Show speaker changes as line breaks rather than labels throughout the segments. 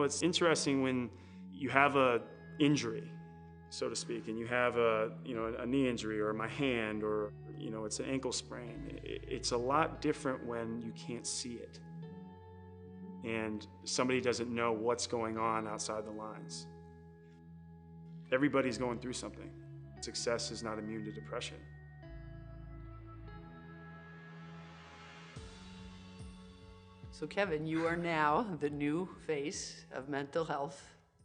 it's interesting when you have a injury, so to speak, and you have a knee injury or my hand or, it's an ankle sprain. It's a lot different when you can't see it and somebody doesn't know what's going on outside the lines. Everybody's going through something. Success is not immune to depression.
So Kevin, you are now the new face of mental health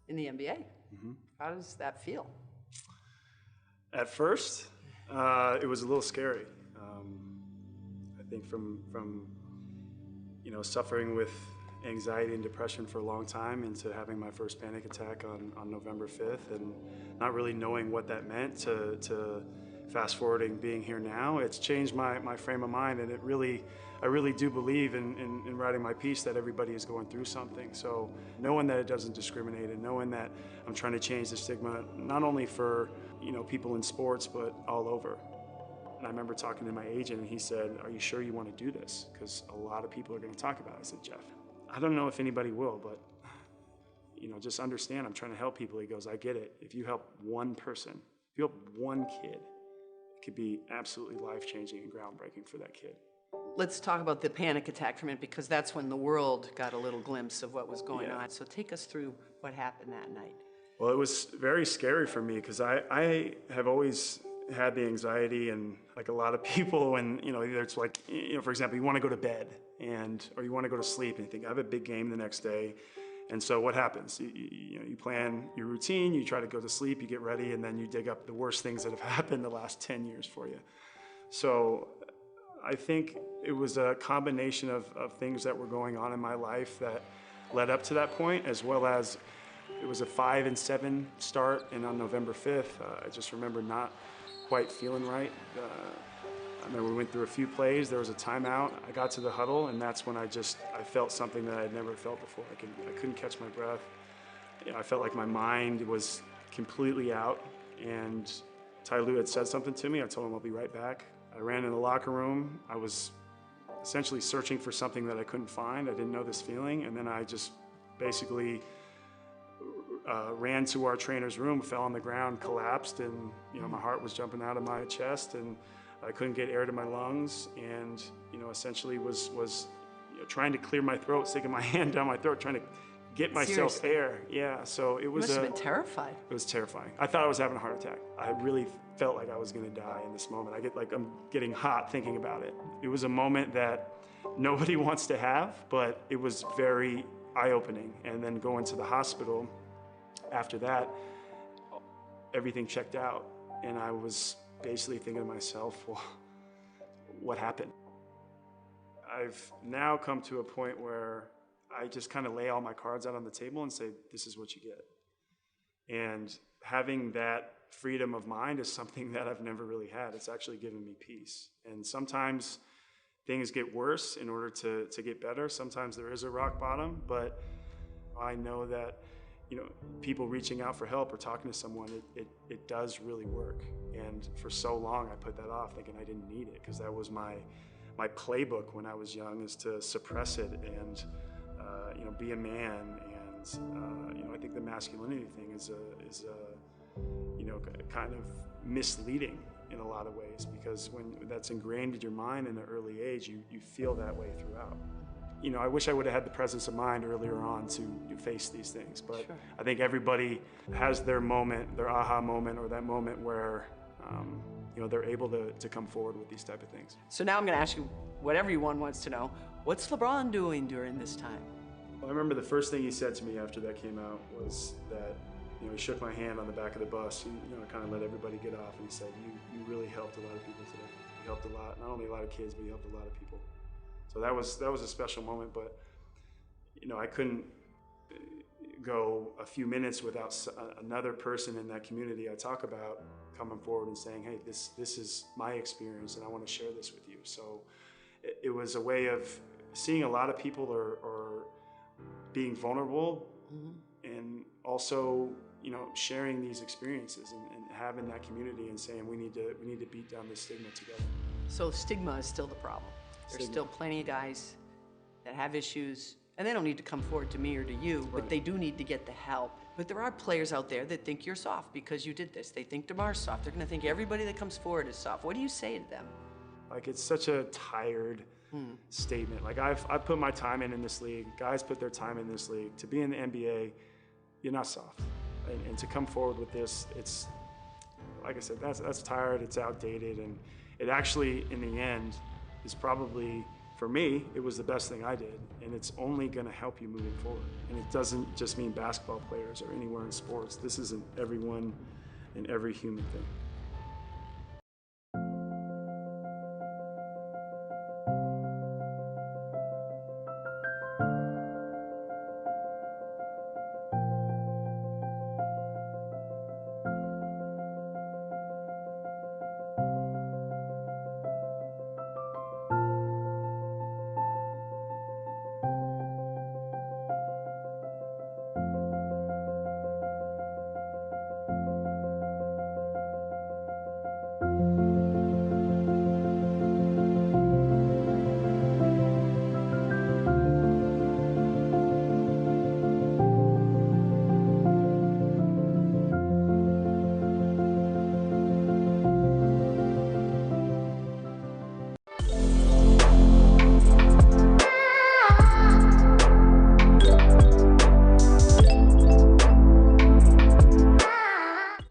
in the NBA.
Mm-hmm.
How does that feel?
At first, it was a little scary. I think from suffering with anxiety and depression for a long time into having my first panic attack on November 5th and not really knowing what that meant to fast forwarding being here now, it's changed my frame of mind, and I really do believe in writing my piece that everybody is going through something. So knowing that it doesn't discriminate and knowing that I'm trying to change the stigma, not only for people in sports, but all over. And I remember talking to my agent and he said, "Are you sure you want to do this? Because a lot of people are going to talk about it." I said, "Jeff, I don't know if anybody will, but just understand I'm trying to help people." He goes, "I get it. If you help one person, if you help one kid, it could be absolutely life-changing and groundbreaking for that kid."
Let's talk about the panic attack for a minute, because that's when the world got a little glimpse of what was going on. So take us through what happened that night.
Well, it was very scary for me because I have always had the anxiety, and like a lot of people, when either it's like for example, you want to go to bed or you want to go to sleep and you think I have a big game the next day, and so what happens? You plan your routine, you try to go to sleep, you get ready, and then you dig up the worst things that have happened the last 10 years for you. So I think it was a combination of things that were going on in my life that led up to that point, as well as it was a 5-7 start, and on November 5th, I just remember not quite feeling right. I remember we went through a few plays, there was a timeout, I got to the huddle, and that's when I felt something that I had never felt before. I couldn't catch my breath. I felt like my mind was completely out, and Ty Lue had said something to me. I told him I'll be right back. I ran in the locker room. I was essentially searching for something that I couldn't find. I didn't know this feeling, and then I just basically ran to our trainer's room, fell on the ground, collapsed, and my heart was jumping out of my chest, and I couldn't get air to my lungs, and essentially was trying to clear my throat, sticking my hand down my throat, trying to get myself air. Yeah, so it was.
You must have been terrified.
It was terrifying. I thought I was having a heart attack. I really felt like I was going to die in this moment. I'm getting hot thinking about it. It was a moment that nobody wants to have, but it was very eye-opening. And then going to the hospital after that, everything checked out, and I was basically thinking to myself, well, what happened? I've now come to a point where I just kind of lay all my cards out on the table and say, this is what you get. And having that freedom of mind is something that I've never really had. It's actually given me peace. And sometimes things get worse in order to get better. Sometimes there is a rock bottom, but I know that people reaching out for help or talking to someone, it does really work. And for so long I put that off, thinking I didn't need it, because that was my playbook when I was young, is to suppress it and be a man. And I think the masculinity thing is kind of misleading in a lot of ways, because when that's ingrained in your mind in an early age, you feel that way throughout. I wish I would have had the presence of mind earlier on to face these things, but sure. I think everybody has their moment, their aha moment, or that moment where they're able to come forward with these type of things.
So now I'm going to ask you what everyone wants to know. What's LeBron doing during this time?
Well, I remember the first thing he said to me after that came out was that he shook my hand on the back of the bus. He kind of let everybody get off, and he said, "You really helped a lot of people today. You helped a lot, not only a lot of kids, but you helped a lot of people." So that was a special moment, but I couldn't go a few minutes without another person in that community I talk about coming forward and saying, "Hey, this is my experience, and I want to share this with you." So it was a way of seeing a lot of people are being vulnerable, mm-hmm. and also sharing these experiences and having that community and saying we need to beat down this stigma together.
So stigma is still the problem. There's
Stigma.
still plenty of guys that have issues And they don't need to come forward to me or to you, but
Right.
they do need to get the help. But there are players out there that think you're soft because you did this. They think DeMar's soft. They're going to think everybody that comes forward is soft. What do you say to them?
Like, it's such a tired statement. Like, I've put my time in this league. Guys put their time in this league. To be in the NBA, you're not soft. And to come forward with this, it's, like I said, that's tired, it's outdated, and it actually, in the end, is probably, for me, it was the best thing I did, and it's only gonna help you moving forward. And it doesn't just mean basketball players or anywhere in sports. This is an everyone and every human thing.